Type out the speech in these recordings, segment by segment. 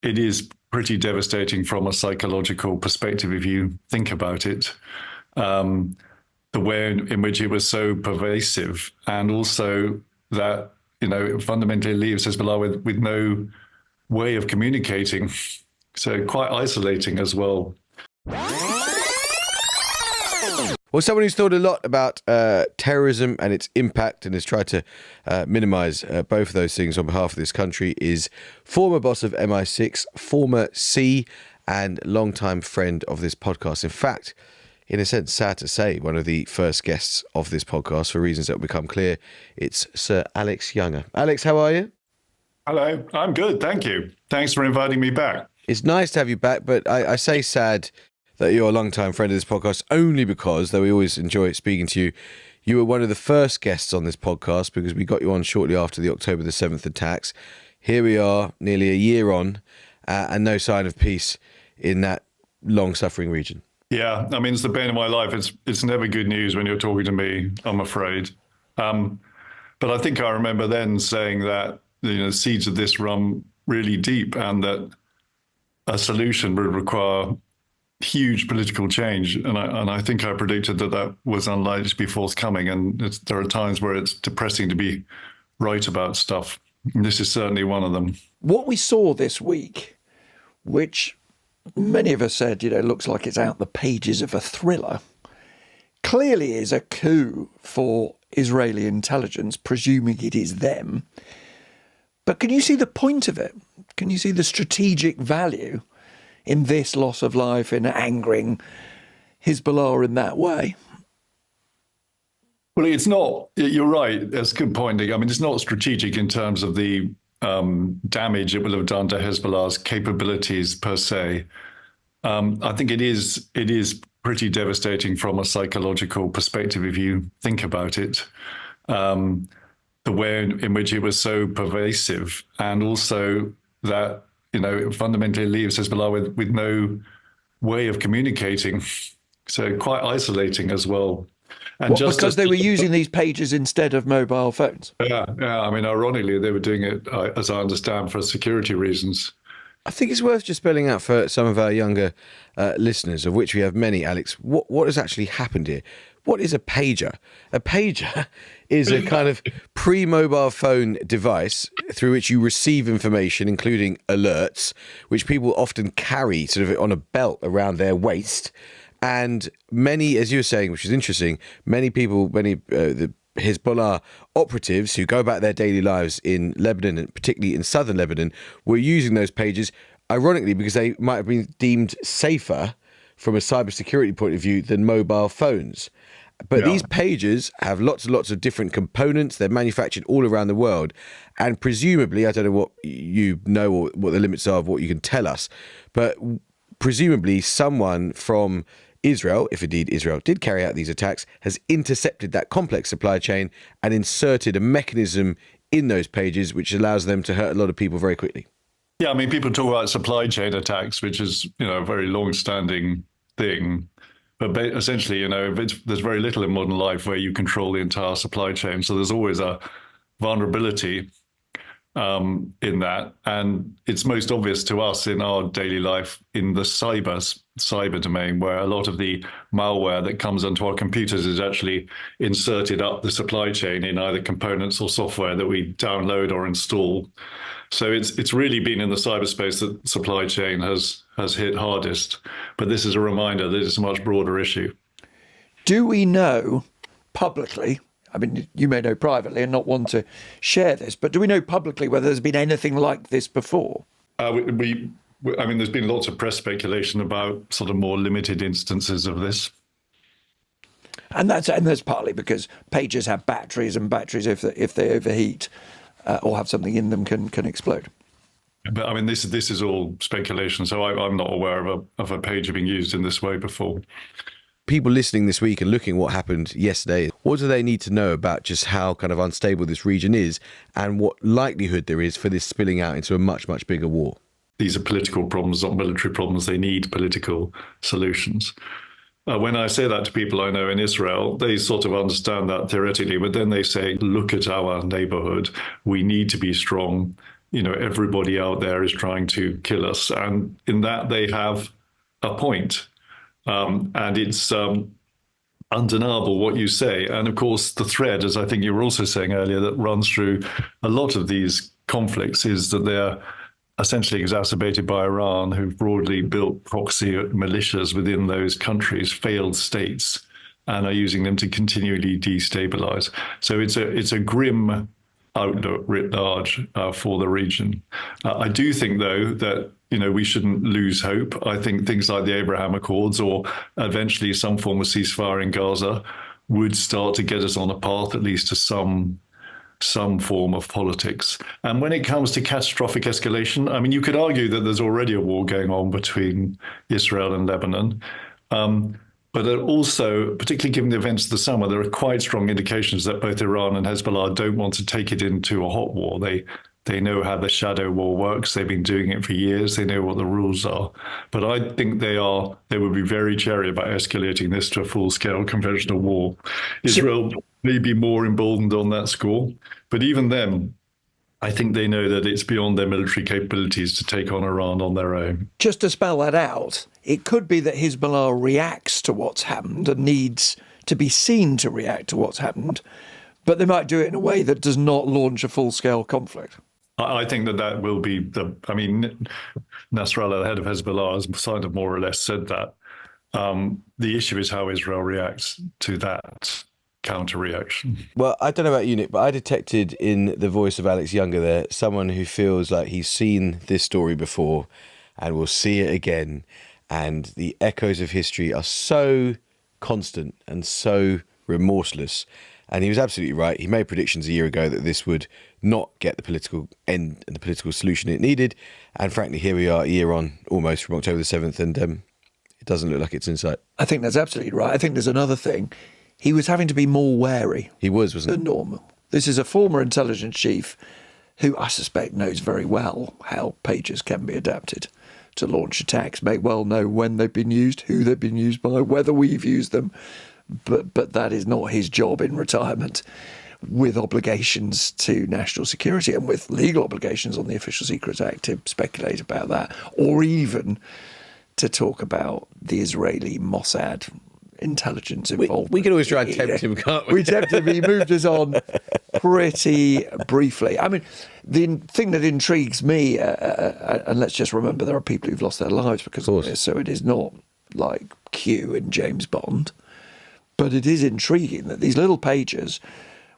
it is pretty devastating from a psychological perspective if you think about it. The way in which it was so pervasive, and also that, it fundamentally leaves Hezbollah with no way of communicating. So quite isolating as well. Well, someone who's thought a lot about terrorism and its impact and has tried to minimise both of those things on behalf of this country is former boss of MI6, former C and longtime friend of this podcast. In fact, in a sense, sad to say, one of the first guests of this podcast, for reasons that will become clear, it's Sir Alex Younger. Alex, how are you? Hello, I'm good, thank you. Thanks for inviting me back. It's nice to have you back, but I say sad that you're a long-time friend of this podcast only because, though we always enjoy speaking to you, you were one of the first guests on this podcast because we got you on shortly after the October the 7th attacks. Here we are, nearly a year on, and no sign of peace in that long-suffering region. Yeah, I mean, it's the bane of my life. It's never good news when you're talking to me, I'm afraid. But I think I remember then saying that the seeds of this run really deep and that a solution would require huge political change. And I think I predicted that was unlikely to be forthcoming. And there are times where it's depressing to be right about stuff. And this is certainly one of them. What we saw this week, which many of us said, looks like it's out the pages of a thriller, clearly is a coup for Israeli intelligence, presuming it is them. But can you see the point of it? Can you see the strategic value in this loss of life, in angering Hezbollah in that way? Well, it's not, you're right, that's a good point, Nick. I mean, it's not strategic in terms of the damage it will have done to Hezbollah's capabilities per se. I think it is pretty devastating from a psychological perspective if you think about it. The way in which it was so pervasive, and also that, it fundamentally leaves Hezbollah with no way of communicating. So quite isolating as well. And because they were using these pages instead of mobile phones? Yeah. I mean, ironically, they were doing it, as I understand, for security reasons. I think it's worth just spelling out for some of our younger listeners, of which we have many, Alex, what has actually happened here. What is a pager? A pager is a kind of pre-mobile phone device through which you receive information, including alerts, which people often carry sort of on a belt around their waist. And many, as you were saying, which is interesting, many the Hezbollah operatives who go about their daily lives in Lebanon, and particularly in southern Lebanon, were using those pages, ironically, because they might have been deemed safer from a cybersecurity point of view than mobile phones. But these pages have lots and lots of different components. They're manufactured all around the world. And presumably, I don't know what you know or what the limits are of what you can tell us, but presumably someone from Israel, if indeed Israel did carry out these attacks, has intercepted that complex supply chain and inserted a mechanism in those pages which allows them to hurt a lot of people very quickly. Yeah, I mean, people talk about supply chain attacks, which is, a very long-standing thing. But essentially, there's very little in modern life where you control the entire supply chain. So there's always a vulnerability in that. And it's most obvious to us in our daily life in the cyber domain, where a lot of the malware that comes onto our computers is actually inserted up the supply chain in either components or software that we download or install. So it's really been in the cyberspace that supply chain has hit hardest. But this is a reminder that it's a much broader issue. Do we know publicly, I mean, you may know privately and not want to share this, but do we know publicly whether there's been anything like this before? I mean, there's been lots of press speculation about sort of more limited instances of this. And that's partly because pages have batteries, and batteries, if they overheat or have something in them, can explode. But I mean, this is all speculation, so I'm not aware of a pager being used in this way before. People listening this week and looking what happened yesterday, what do they need to know about just how kind of unstable this region is and what likelihood there is for this spilling out into a much, much bigger war? These are political problems, not military problems. They need political solutions. When I say that to people I know in Israel, they sort of understand that theoretically, but then they say, look at our neighborhood. We need to be strong. everybody out there is trying to kill us. And in that, they have a point. And it's undeniable what you say. And of course, the thread, as I think you were also saying earlier, that runs through a lot of these conflicts is that they're essentially exacerbated by Iran, who've broadly built proxy militias within those countries, failed states, and are using them to continually destabilize. So it's a grim outlook writ large for the region. I do think, though, that we shouldn't lose hope. I think things like the Abraham Accords or eventually some form of ceasefire in Gaza would start to get us on a path at least to some form of politics. And when it comes to catastrophic escalation, I mean, you could argue that there's already a war going on between Israel and Lebanon. But also, particularly given the events of the summer, there are quite strong indications that both Iran and Hezbollah don't want to take it into a hot war. They know how the shadow war works. They've been doing it for years. They know what the rules are. But I think they would be very chary about escalating this to a full-scale conventional war. Israel may be more emboldened on that score. But even then, I think they know that it's beyond their military capabilities to take on Iran on their own. Just to spell that out, it could be that Hezbollah reacts to what's happened and needs to be seen to react to what's happened, but they might do it in a way that does not launch a full-scale conflict. I think that will be Nasrallah, the head of Hezbollah, has kind of more or less said that. The issue is how Israel reacts to that counter-reaction. Well, I don't know about you, Nick, but I detected in the voice of Alex Younger there someone who feels like he's seen this story before and will see it again. And the echoes of history are so constant and so remorseless. And he was absolutely right. He made predictions a year ago that this would not get the political end and the political solution it needed. And frankly, here we are a year on, almost from October the 7th, and it doesn't look like it's in sight. I think that's absolutely right. I think there's another thing. He was having to be more wary. He wasn't than normal. This is a former intelligence chief who I suspect knows very well how pages can be adapted to launch attacks, may well know when they've been used, who they've been used by, whether we've used them. But that is not his job in retirement, with obligations to national security and with legal obligations on the Official Secrets Act to speculate about that, or even to talk about the Israeli Mossad intelligence involvement. We can always try and tempt him, can't we? We tempt him. He moved us on pretty briefly. I mean, the thing that intrigues me, and let's just remember there are people who've lost their lives because of this, so it is not like Q and James Bond. But it is intriguing that these little pages,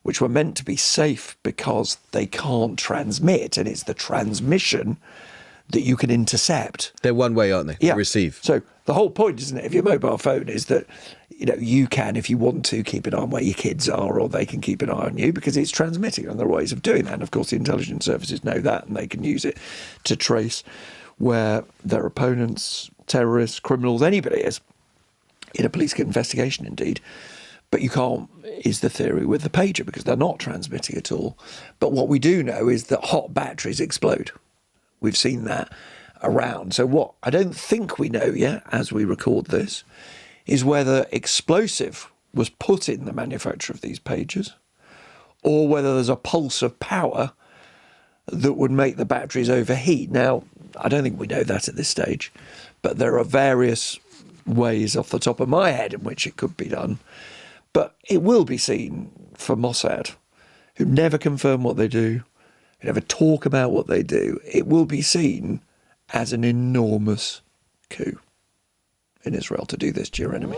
which were meant to be safe because they can't transmit, and it's the transmission that you can intercept. They're one way, aren't they? Yeah. Receive. So the whole point, isn't it, of your mobile phone is that you can, if you want to, keep an eye on where your kids are, or they can keep an eye on you because it's transmitting, and there are ways of doing that. And of course, the intelligence services know that, and they can use it to trace where their opponents, terrorists, criminals, anybody is. In a police investigation, indeed. But you can't, is the theory with the pager, because they're not transmitting at all. But what we do know is that hot batteries explode. We've seen that around. So what I don't think we know yet, as we record this, is whether explosive was put in the manufacture of these pagers, or whether there's a pulse of power that would make the batteries overheat. Now, I don't think we know that at this stage, but there are various ways off the top of my head in which it could be done. But it will be seen for Mossad, who never confirm what they do, who never talk about what they do. It will be seen as an enormous coup in Israel to do this to your enemy.